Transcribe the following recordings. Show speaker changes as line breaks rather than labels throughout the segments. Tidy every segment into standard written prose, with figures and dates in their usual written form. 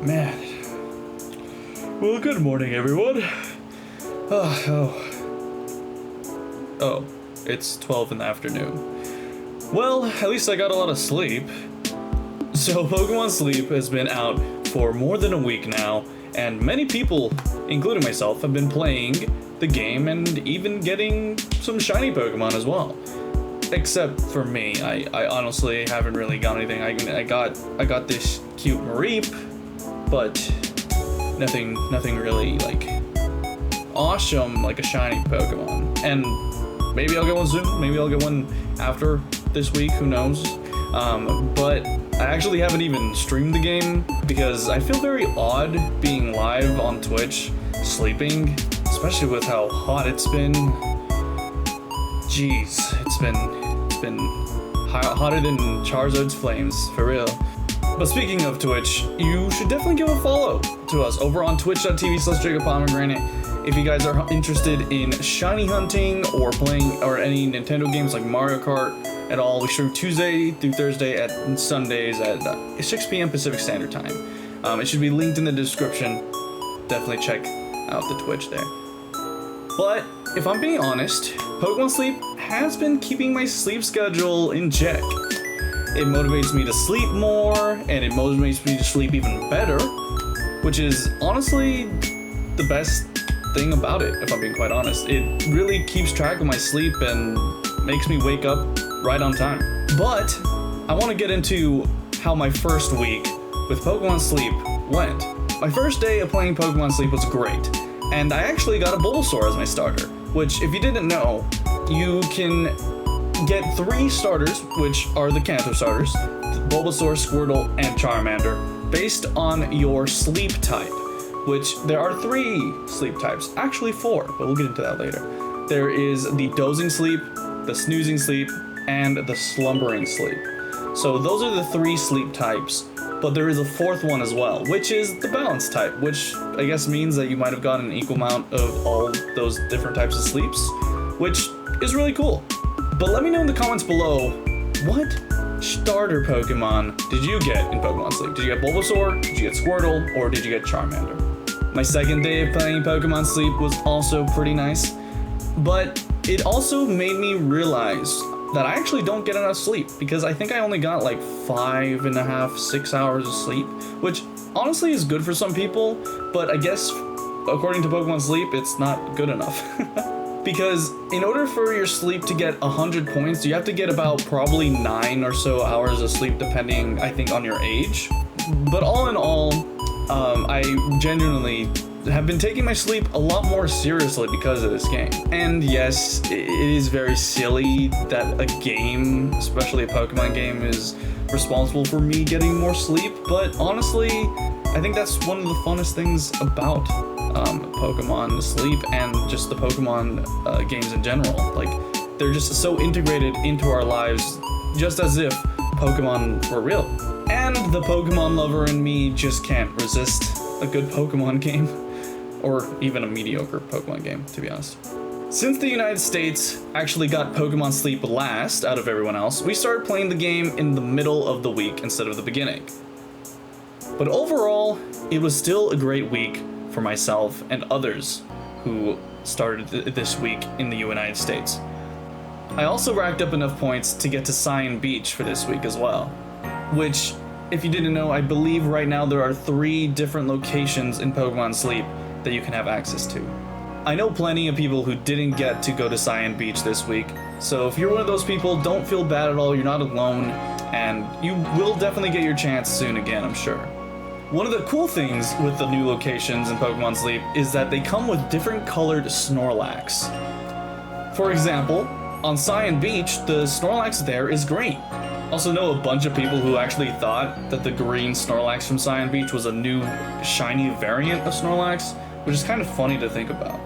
Man. Well, good morning, everyone. Oh, it's 12 in the afternoon. Well, at least I got a lot of sleep. So, Pokemon Sleep has been out for more than a week now, and many people, including myself, have been playing the game and even getting some shiny Pokemon as well. Except for me, I honestly haven't really got anything. I got this cute Mareep, but nothing really like awesome like a shiny Pokemon. And maybe I'll get one soon. Maybe I'll get one after this week. Who knows? But I actually haven't even streamed the game because I feel very odd being live on Twitch sleeping, especially with how hot it's been. Jeez, it's been hotter than Charizard's flames, for real. But speaking of Twitch, you should definitely give a follow to us over on twitch.tv/JacobPomegranate if you guys are interested in shiny hunting or playing or any Nintendo games like Mario Kart at all. We stream Tuesday through Thursday and Sundays at 6 p.m. Pacific Standard Time. It should be linked in the description. Definitely check out the Twitch there. But if I'm being honest, Pokemon Sleep has been keeping my sleep schedule in check. It motivates me to sleep more, and it motivates me to sleep even better, which is honestly the best thing about it, if I'm being quite honest. It really keeps track of my sleep and makes me wake up right on time. But I want to get into how my first week with Pokemon Sleep went. My first day of playing Pokemon Sleep was great, and I actually got a Bulbasaur as my starter, which, if you didn't know, you can get 3 starters, which are the Kanto starters, Bulbasaur, Squirtle, and Charmander, based on your sleep type, which there are 3 sleep types, actually 4, but we'll get into that later. There is the dozing sleep, the snoozing sleep, and the slumbering sleep. So those are the 3 sleep types, but there is a 4th one as well, which is the balance type, which I guess means that you might have gotten an equal amount of all those different types of sleeps, which is really cool. But let me know in the comments below, what starter Pokemon did you get in Pokemon Sleep? Did you get Bulbasaur, did you get Squirtle, or did you get Charmander? My second day of playing Pokemon Sleep was also pretty nice, but it also made me realize that I actually don't get enough sleep, because I think I only got like 5.5, 6 hours of sleep, which honestly is good for some people, but I guess according to Pokemon Sleep, it's not good enough. Because in order for your sleep to get 100 points, you have to get about probably 9 or so hours of sleep, depending, I think, on your age. But all in all, I genuinely have been taking my sleep a lot more seriously because of this game. And yes, it is very silly that a game, especially a Pokemon game, is responsible for me getting more sleep, but honestly, I think that's one of the funnest things about Pokemon Sleep and just the Pokemon games in general. Like, they're just so integrated into our lives, just as if Pokemon were real. And the Pokemon lover in me just can't resist a good Pokemon game, or even a mediocre Pokemon game, to be honest. Since the United States actually got Pokemon Sleep last out of everyone else, we started playing the game in the middle of the week instead of the beginning. But overall, it was still a great week for myself and others who started this week in the United States. I also racked up enough points to get to Cyan Beach for this week as well, which, if you didn't know, I believe right now there are 3 different locations in Pokemon Sleep that you can have access to. I know plenty of people who didn't get to go to Cyan Beach this week, so if you're one of those people, don't feel bad at all, you're not alone, and you will definitely get your chance soon again, I'm sure. One of the cool things with the new locations in Pokemon Sleep is that they come with different colored Snorlax. For example, on Cyan Beach, the Snorlax there is green. Also know a bunch of people who actually thought that the green Snorlax from Cyan Beach was a new shiny variant of Snorlax, which is kind of funny to think about.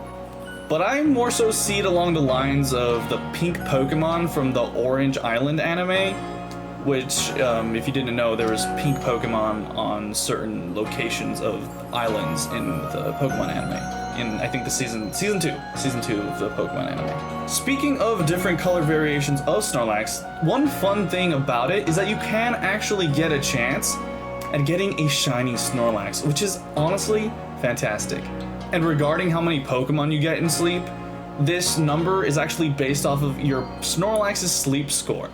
But I more so see it along the lines of the pink Pokemon from the Orange Island anime, which, if you didn't know, there was pink Pokemon on certain locations of islands in the Pokemon anime. in, I think, the season 2 of the Pokemon anime. Speaking of different color variations of Snorlax, one fun thing about it is that you can actually get a chance at getting a shiny Snorlax, which is honestly fantastic. And regarding how many Pokemon you get in Sleep, this number is actually based off of your Snorlax's sleep score.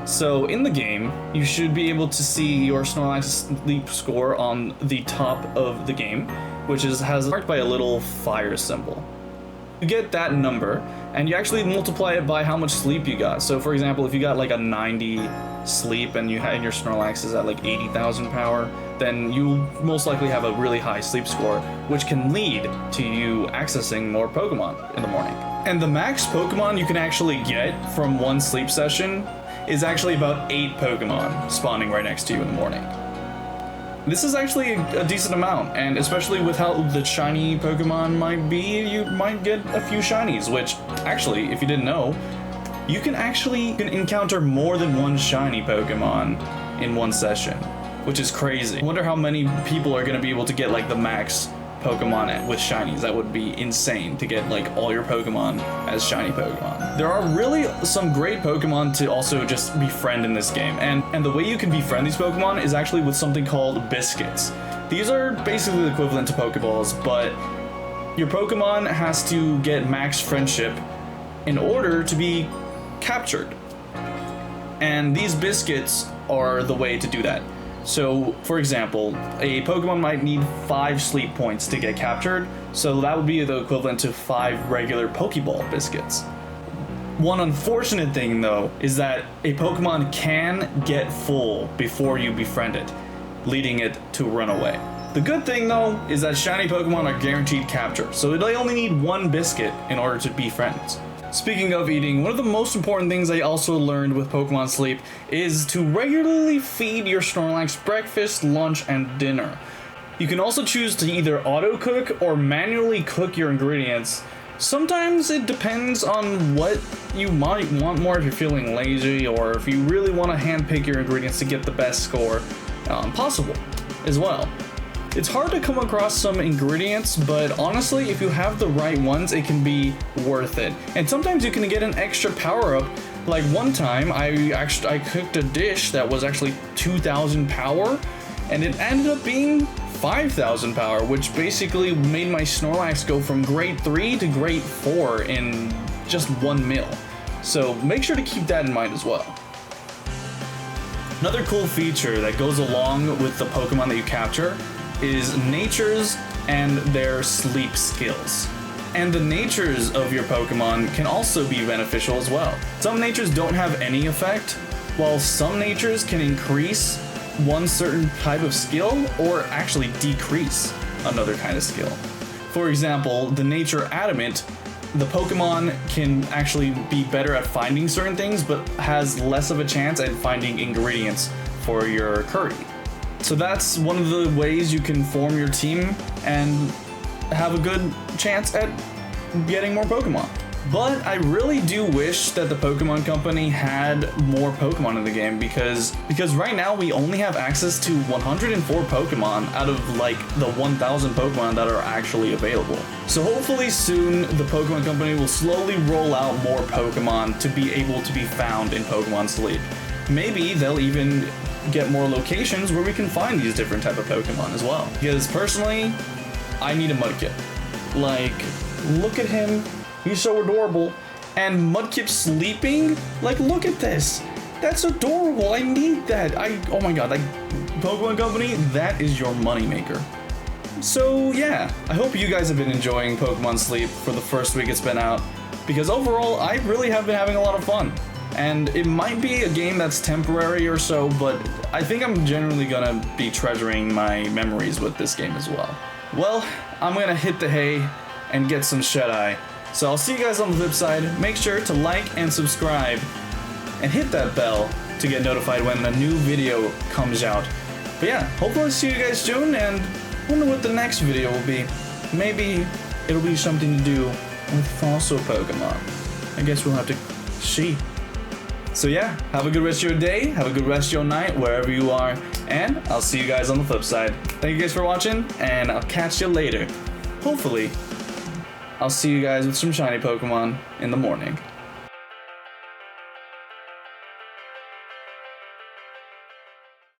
So in the game, you should be able to see your Snorlax's sleep score on the top of the game, which has marked by a little fire symbol. You get that number, and you actually multiply it by how much sleep you got. So for example, if you got like a 90 sleep and your Snorlax is at like 80,000 power, then you most likely have a really high sleep score, which can lead to you accessing more Pokemon in the morning. And the max Pokemon you can actually get from one sleep session is actually about 8 Pokemon spawning right next to you in the morning. This is actually a decent amount, and especially with how the shiny Pokemon might be, you might get a few shinies, which actually, if you didn't know, you can encounter more than one shiny Pokemon in one session, which is crazy. I wonder how many people are gonna be able to get like the max Pokemon with shinies. That would be insane to get like all your Pokemon as shiny Pokemon. There are really some great Pokemon to also just befriend in this game, and the way you can befriend these Pokemon is actually with something called biscuits. These are basically the equivalent to Pokeballs, but your Pokemon has to get max friendship in order to be captured. And these biscuits are the way to do that. So, for example, a Pokemon might need 5 sleep points to get captured, so that would be the equivalent to 5 regular Pokeball biscuits. One unfortunate thing, though, is that a Pokemon can get full before you befriend it, leading it to run away. The good thing, though, is that shiny Pokemon are guaranteed capture, so they only need 1 biscuit in order to be friends. Speaking of eating, one of the most important things I also learned with Pokemon Sleep is to regularly feed your Snorlax breakfast, lunch, and dinner. You can also choose to either auto-cook or manually cook your ingredients. Sometimes it depends on what you might want more, if you're feeling lazy or if you really want to handpick your ingredients to get the best score possible as well. It's hard to come across some ingredients, but honestly, if you have the right ones, it can be worth it. And sometimes you can get an extra power-up. Like one time, I cooked a dish that was actually 2,000 power, and it ended up being 5,000 power, which basically made my Snorlax go from grade 3 to grade 4 in just 1 meal. So make sure to keep that in mind as well. Another cool feature that goes along with the Pokemon that you capture is natures and their sleep skills. And the natures of your Pokemon can also be beneficial as well. Some natures don't have any effect, while some natures can increase one certain type of skill or actually decrease another kind of skill. For example, the nature Adamant, the Pokemon can actually be better at finding certain things, but has less of a chance at finding ingredients for your curry. So that's one of the ways you can form your team and have a good chance at getting more Pokemon. But I really do wish that the Pokemon Company had more Pokemon in the game because right now we only have access to 104 Pokemon out of like the 1,000 Pokemon that are actually available. So hopefully soon the Pokemon Company will slowly roll out more Pokemon to be able to be found in Pokemon Sleep. Maybe they'll even get more locations where we can find these different type of Pokemon as well. Because personally, I need a Mudkip. Like, look at him. He's so adorable. And Mudkip sleeping? Like, look at this. That's adorable. I need that. Oh my god, like, Pokemon Company, that is your moneymaker. So yeah, I hope you guys have been enjoying Pokemon Sleep for the first week it's been out, because overall, I really have been having a lot of fun. And it might be a game that's temporary or so, but I think I'm generally gonna be treasuring my memories with this game as well. Well, I'm gonna hit the hay and get some shut-eye. So I'll see you guys on the flip side. Make sure to like and subscribe and hit that bell to get notified when a new video comes out. But yeah, hopefully I'll see you guys soon, and I wonder what the next video will be. Maybe it'll be something to do with fossil Pokemon. I guess we'll have to see. So yeah, have a good rest of your day, have a good rest of your night, wherever you are, and I'll see you guys on the flip side. Thank you guys for watching, and I'll catch you later. Hopefully, I'll see you guys with some shiny Pokemon in the morning.